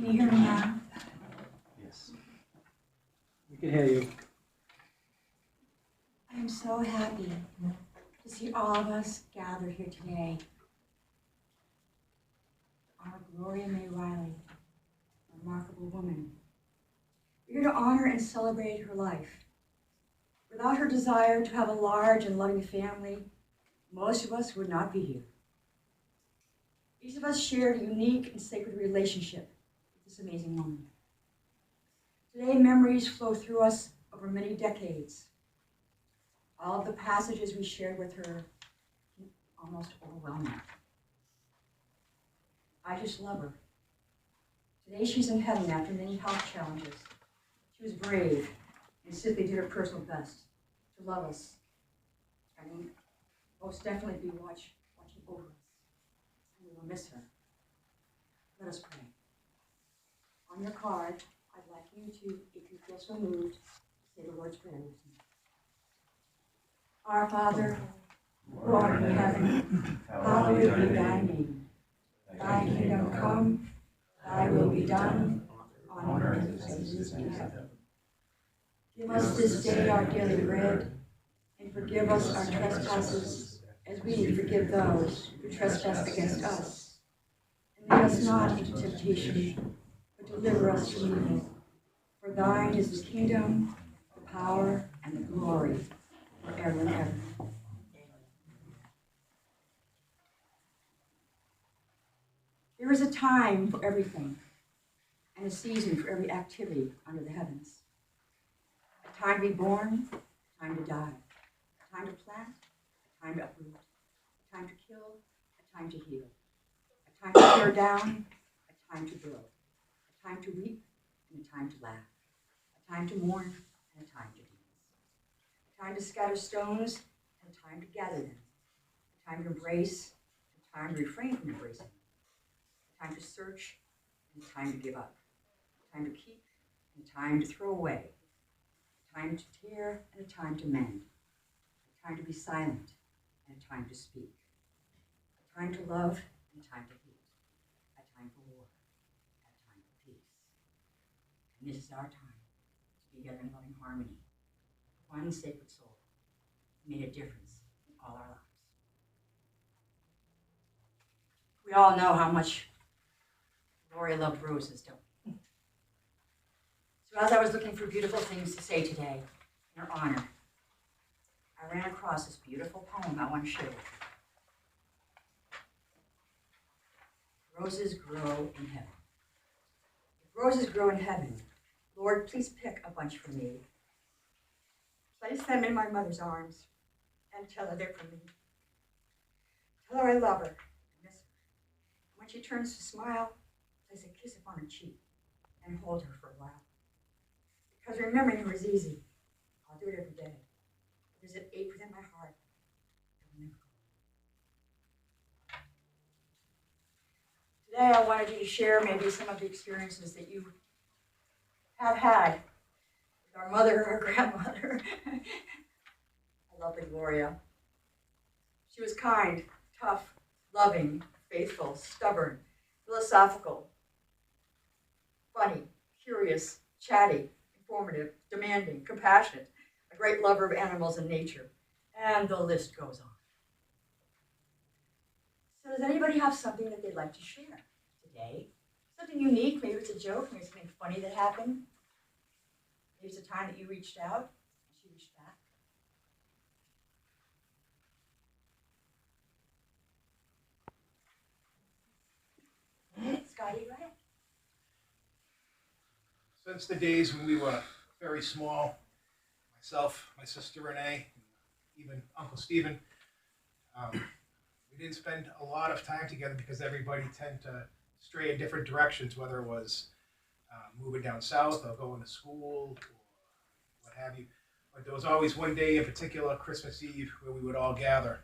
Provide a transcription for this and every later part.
Can you hear me now? Yes. We can hear you. I am so happy to see all of us gathered here today. Our Gloria May Riley, a remarkable woman. We're here to honor and celebrate her life. Without her desire to have a large and loving family, most of us would not be here. Each of us shared a unique and sacred relationship with this amazing woman. Today, memories flow through us over many decades. All of the passages we shared with her can almost overwhelm me. I just love her. Today, she's in heaven after many health challenges. She was brave and simply did her personal best to love us and most definitely be watching over us. And we will miss her. Let us pray. On your card, I'd like you to, if you feel so moved, say the Lord's Prayer with me. Our Father, who art in heaven, hallowed be thy name. Thy kingdom come, thy will be done, on earth as it is in heaven. Give us this day our daily bread, and forgive us our trespasses, as we forgive those who trespass against us. And lead us not into temptation, but deliver us from evil. For thine is the kingdom, the power, and the glory, forever and ever. There is a time for everything, and a season for every activity under the heavens. A time to be born, a time to die, a time to plant, a time to uproot, a time to kill, a time to heal, a time to tear down, a time to build, a time to weep, and a time to laugh, a time to mourn, and a time to dance, a time to scatter stones, and a time to gather them, a time to embrace, and a time to refrain from embracing, a time to search, and a time to give up, a time to keep, and a time to throw away, a time to tear, and a time to mend, a time to be silent, and a time to speak, a time to love, and a time to hate, a time for war, and a time for peace. And this is our time to be together in loving harmony. One sacred soul made a difference in all our lives. We all know how much Gloria loved roses, don't we? So as I was looking for beautiful things to say today in her honor, I ran across this beautiful poem I want to share with you. Roses grow in heaven. If roses grow in heaven, Lord, please pick a bunch for me. Place them in my mother's arms and tell her they're for me. Tell her I love her and miss her. When she turns to smile, place a kiss upon her cheek and hold her for a while. Because remembering her is easy. I'll do it every day. There's an ache within my heart. It will never go. Today I wanted you to share maybe some of the experiences that you have had with our mother or grandmother. I love the Gloria. She was kind, tough, loving, faithful, stubborn, philosophical, funny, curious, chatty, informative, demanding, compassionate, a great lover of animals and nature, and the list goes on. So does anybody have something that they'd like to share today? Something unique, maybe it's a joke, maybe something funny that happened. Maybe it's a time that you reached out and she reached back. Scotty, go ahead. Since the days when we were very small, myself, my sister Renee, even Uncle Stephen, we didn't spend a lot of time together because everybody tended to stray in different directions, whether it was moving down south or going to school or what have you. But there was always one day in particular, Christmas Eve, where we would all gather.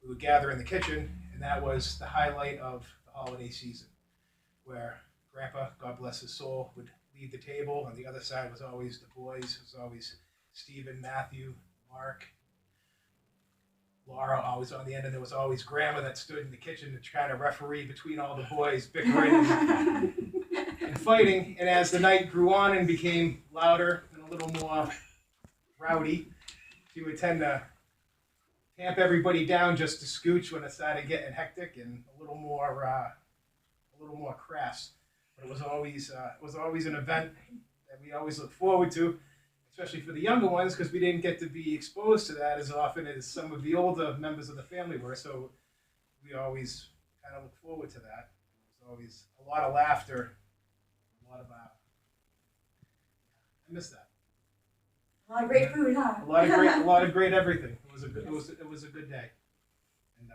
We would gather in the kitchen, and that was the highlight of the holiday season, where Grandpa, God bless his soul, would lead the table. On the other side was always the boys. It was always Stephen, Matthew, Mark, Laura always on the end, and there was always Grandma that stood in the kitchen to try to referee between all the boys bickering. and fighting. And as the night grew on and became louder and a little more rowdy, she would tend to tamp everybody down just to scooch when it started getting hectic and a little more crass. But it was always an event that we always look forward to, especially for the younger ones, because we didn't get to be exposed to that as often as some of the older members of the family were. So we always kind of look forward to that. It was always a lot of laughter, a lot of I miss that. A lot of great food, huh? A lot of great everything. It was a good day. And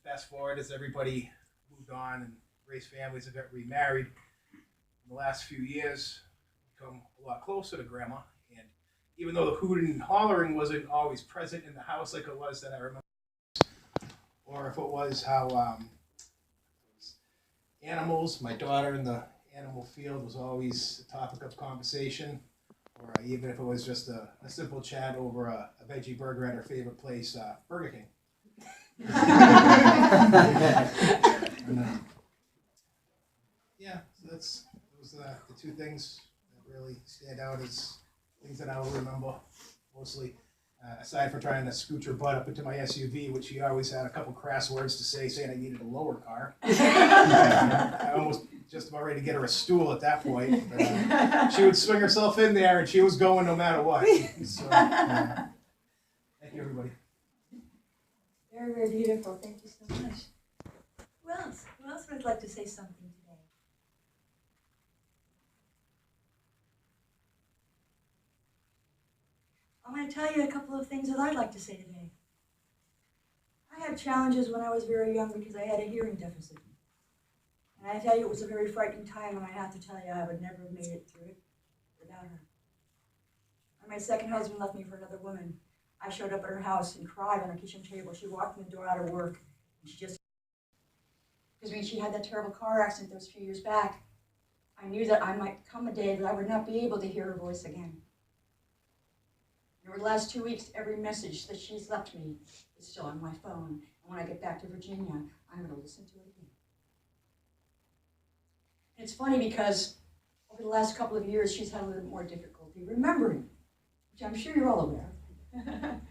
fast forward as everybody moved on and raised families and got remarried. In the last few years, become a lot closer to Grandma. And even though the hooting and hollering wasn't always present in the house like it was that I remember, or if it was how animals, my daughter in the animal field was always a topic of conversation, or even if it was just a simple chat over a veggie burger at her favorite place, Burger King. Yeah, so those are the two things that really stand out as things that I will remember mostly. Aside from trying to scooch her butt up into my SUV, which she always had a couple crass words to say, saying I needed a lower car. I almost just about ready to get her a stool at that point. But, she would swing herself in there, and she was going no matter what. So, thank you, everybody. Very, very beautiful. Thank you so much. Who else? Who else would like to say something today? I'm going to tell you a couple of things that I'd like to say today. I had challenges when I was very young because I had a hearing deficit. And I tell you, it was a very frightening time, and I have to tell you, I would never have made it through it without her. When my second husband left me for another woman, I showed up at her house and cried on her kitchen table. She walked in the door out of work, and she just... Because when she had that terrible car accident those few years back, I knew that I might come a day that I would not be able to hear her voice again. Over the last 2 weeks, every message that she's left me is still on my phone. And when I get back to Virginia, I'm going to listen to it again. And it's funny because over the last couple of years, she's had a little more difficulty remembering, which I'm sure you're all aware of.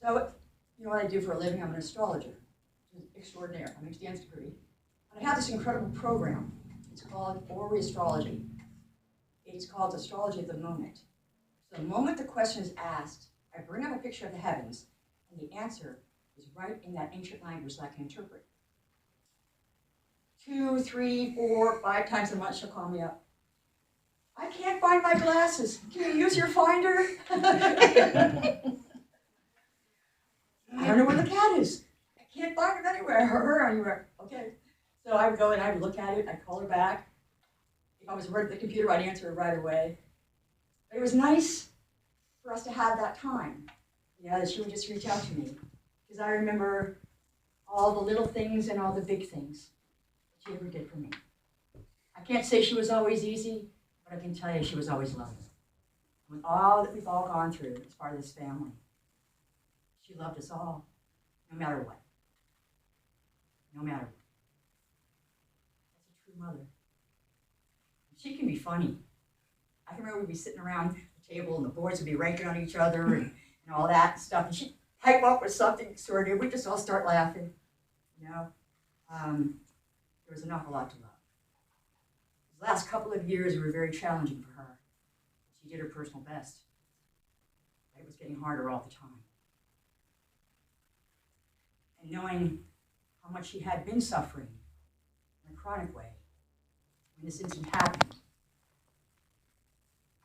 So, you know what I do for a living? I'm an astrologer, which is extraordinaire. I'm an advanced degree. And I have this incredible program. It's called Orrery Astrology. It's called Astrology of the Moment. The moment the question is asked, I bring up a picture of the heavens, and the answer is right in that ancient language that I can interpret. 2, 3, 4, 5 times a month she'll call me up. I can't find my glasses. Can you use your finder? I don't know where the cat is. I can't find it anywhere. Her anywhere. Okay. So I would go and I would look at it. I'd call her back. If I was working at the computer, I'd answer it right away. It was nice for us to have that time, that she would just reach out to me. Because I remember all the little things and all the big things that she ever did for me. I can't say she was always easy, but I can tell you she was always loving. With all that we've all gone through as part of this family, she loved us all, no matter what. No matter what. That's a true mother. She can be funny. I can remember we'd be sitting around the table and the boys would be ranking on each other and all that stuff. And she'd pipe up with something extraordinary. We'd just all start laughing. There was an awful lot to love. The last couple of years were very challenging for her. She did her personal best. But it was getting harder all the time. And knowing how much she had been suffering in a chronic way, when this incident happened,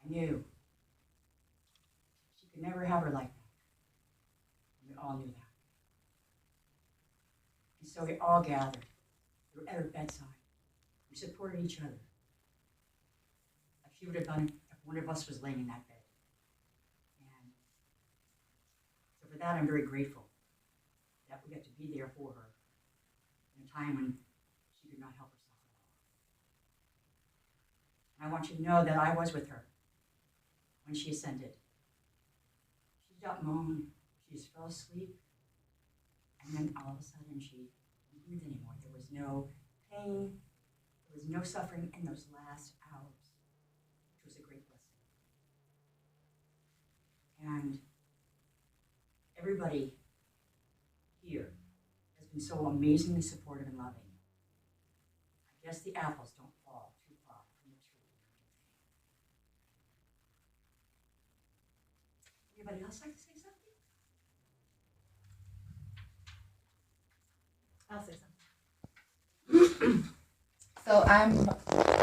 I knew she could never have her like that. We all knew that. And so we all gathered. We were at her bedside. We supported each other. Like she would have done if one of us was laying in that bed. And so for that, I'm very grateful that we got to be there for her in a time when she could not help herself at all. And I want you to know that I was with her when she ascended. She did not moan. She just fell asleep. And then all of a sudden she didn't breathe anymore. There was no pain. There was no suffering in those last hours, which was a great blessing. And everybody here has been so amazingly supportive and loving. I guess the apples don't fall too far from the tree. Anybody else like to say something? I'll say something. So I'm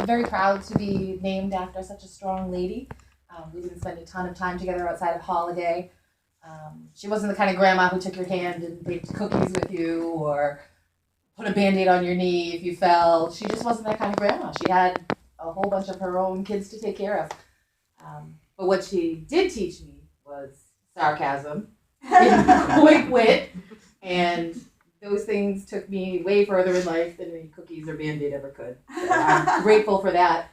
very proud to be named after such a strong lady. We didn't spend a ton of time together outside of holiday. She wasn't the kind of grandma who took your hand and baked cookies with you or put a Band-Aid on your knee if you fell. She just wasn't that kind of grandma. She had a whole bunch of her own kids to take care of. But what she did teach me was sarcasm, quick wit, and those things took me way further in life than any cookies or Band-Aid ever could. So I'm grateful for that.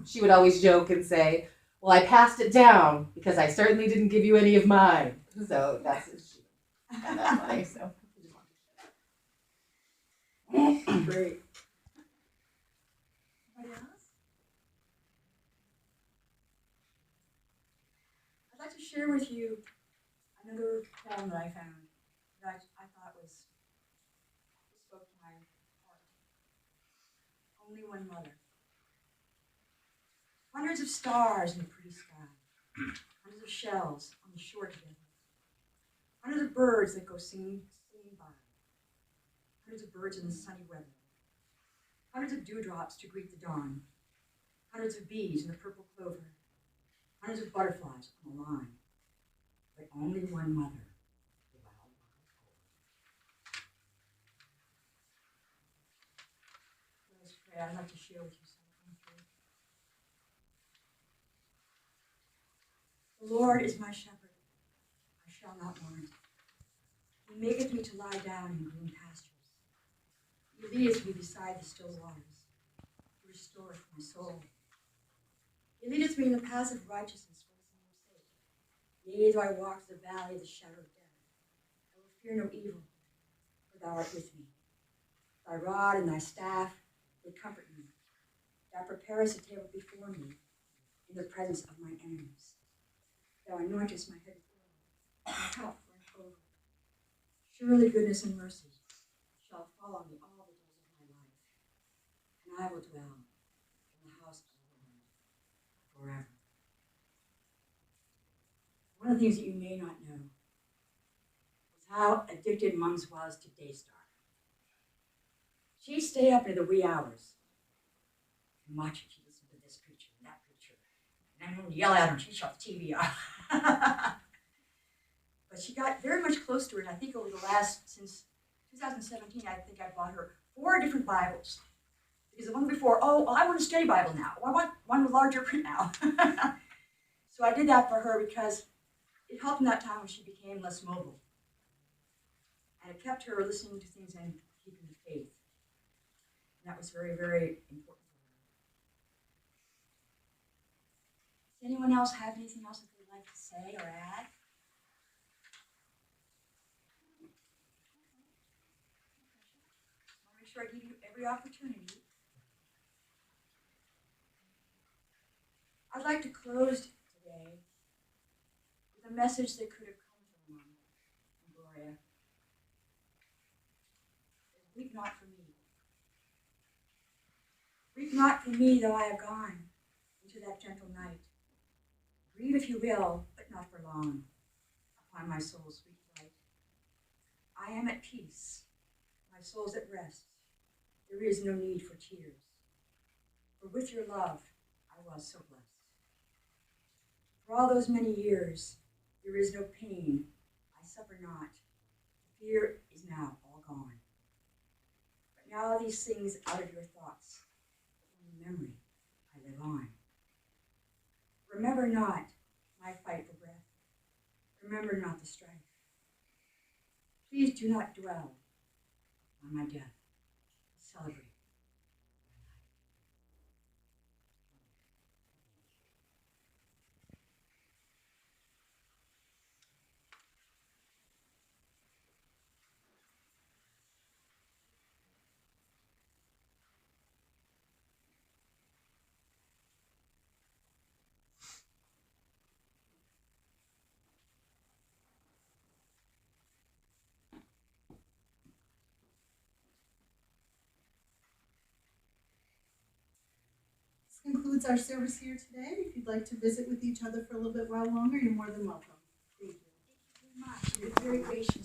She would always joke and say, well, I passed it down because I certainly didn't give you any of mine. So that's she found that funny. So Great. Anybody else? I'd like to share with you another poem that I found that I thought was spoke to my heart. Only One Mother. Hundreds of stars in a pretty sky. Hundreds of shells on the shore together. Hundreds of birds that go singing by. Hundreds of birds in the sunny weather. Hundreds of dewdrops to greet the dawn. Hundreds of bees in the purple clover. Hundreds of butterflies on the line. But only one mother. The wild, Let us pray. I'd like to share with you something. The Lord is my shepherd. I shall not want. He maketh me to lie down in green pastures. He leadeth me beside the still waters. He restoreth my soul. He leadeth me in the paths of righteousness for his name's sake. Yea, though I walk through the valley of the shadow of death, I will fear no evil, for thou art with me. Thy rod and thy staff, they comfort me. Thou preparest a table before me in the presence of mine enemies. Thou anointest my head with oil, my cup runneth over. Surely goodness and mercy shall follow me all the days of my life, and I will dwell in the house of the Lord forever. One of the things that you may not know was how addicted Mums was to Daystar. She'd stay up into the wee hours and watch it. She'd listen to this preacher and that preacher. And I'm going to yell at her and she'd shut the TV off. But she got very much close to it. I think over the since 2017, I think I bought her 4 different Bibles. Because the one before, I want a study Bible now. I want one with larger print now. So I did that for her because it helped in that time when she became less mobile. And it kept her listening to things and keeping the faith. And that was very, very important for her. Does anyone else have anything else that they'd like to say or add? I want to make sure I give you every opportunity. I'd like to close today with a message that could have come from Mom and Gloria. Weep not for me. Weep not for me, though I have gone into that gentle night. Grieve if you will, but not for long, upon my soul's sweet flight. I am at peace, my soul's at rest. There is no need for tears, for with your love I was so blessed. For all those many years, there is no pain, I suffer not. Fear is now all gone. But now these things out of your thoughts, in memory I live on. Remember not my fight for breath. Remember not the strife. Please do not dwell on my death. Celebrate. concludes our service here today. If you'd like to visit with each other for a little bit while longer, you're more than welcome. Thank you. Thank you very much. You're very gracious.